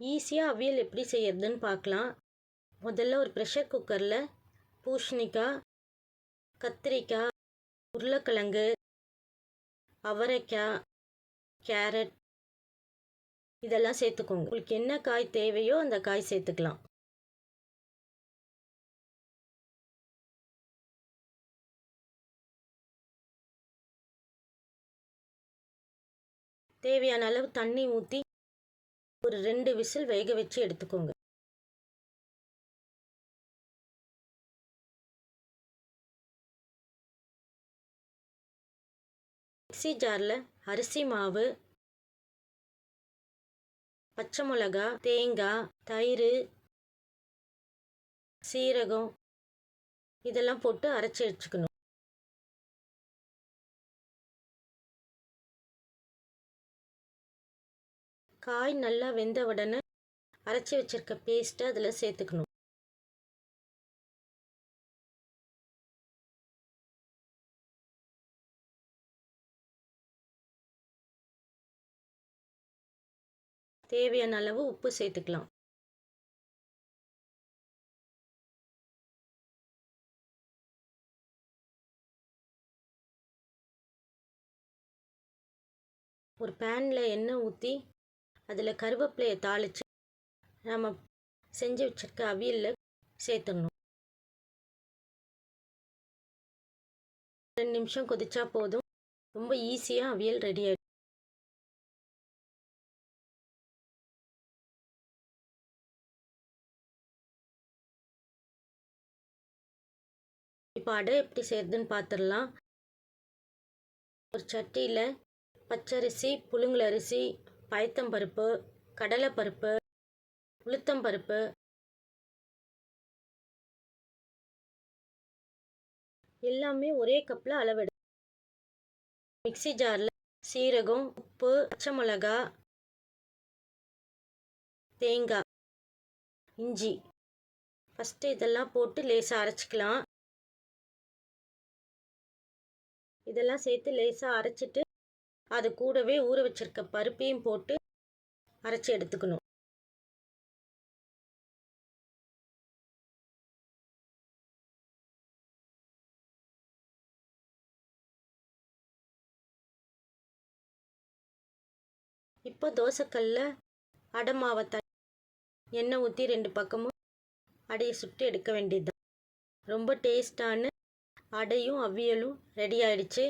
ஈஸியாக அவியல் எப்படி செய்யறதுன்னு பார்க்கலாம். முதல்ல ஒரு ப்ரெஷர் குக்கரில் பூசணிக்காய், கத்திரிக்காய், உருளைக்கிழங்கு, அவரைக்காய், கேரட் இதெல்லாம் சேர்த்துக்கோங்க. உங்களுக்கு என்ன காய் தேவையோ அந்த காய் சேர்த்துக்கலாம். தேவையான அளவு தண்ணி ஊற்றி ஒரு 2 விசில் வேக வச்சு எடுத்துக்கோங்க. மிக்ஸி ஜாரில் அரிசி மாவு, பச்சை மிளகா, தேங்காய், தயிர், சீரகம் இதெல்லாம் போட்டு அரைச்சி வச்சுக்கணும். காய் நல்லா வெந்த உடனே அரைச்சி வச்சிருக்க பேஸ்ட்டை அதில் சேர்த்துக்கணும். தேவையான அளவு உப்பு சேர்த்துக்கலாம். ஒரு பேனில் எண்ணெய் ஊற்றி அதில் கருவேப்பிலையை தாளித்து நம்ம செஞ்சு வச்சிருக்க அவியலில் சேர்த்துடணும். 2 நிமிஷம் கொதிச்சா போதும். ரொம்ப ஈஸியாக அவியல் ரெடி ஆகிடும். இப்போ அடை எப்படி செய்யறதுன்னு பார்த்துடலாம். ஒரு சட்டியில் பச்சரிசி, புழுங்கலரிசி, பயத்தம்பருப்பு, கடலைப்பருப்பு, உளுத்தம்பருப்பு எல்லாமே ஒரே கப்பில் அளவெடு. மிக்ஸி ஜாரில் சீரகம், உப்பு, பச்சை மிளகா, தேங்காய், இஞ்சி ஃபஸ்ட்டு இதெல்லாம் போட்டு லேசாக அரைச்சிக்கலாம். இதெல்லாம் சேர்த்து லேசாக அரைச்சிட்டு அது கூடவே ஊற வச்சிருக்க பருப்பையும் போட்டு அரைச்சி எடுத்துக்கணும். இப்போ தோசைக்கல்ல அடை மாவை எண்ணெய் ஊற்றி 2 பக்கமும் அடையை சுட்டு எடுக்க வேண்டியதுதான். ரொம்ப டேஸ்டான அடையும் அவியலும் ரெடி ஆயிடுச்சு.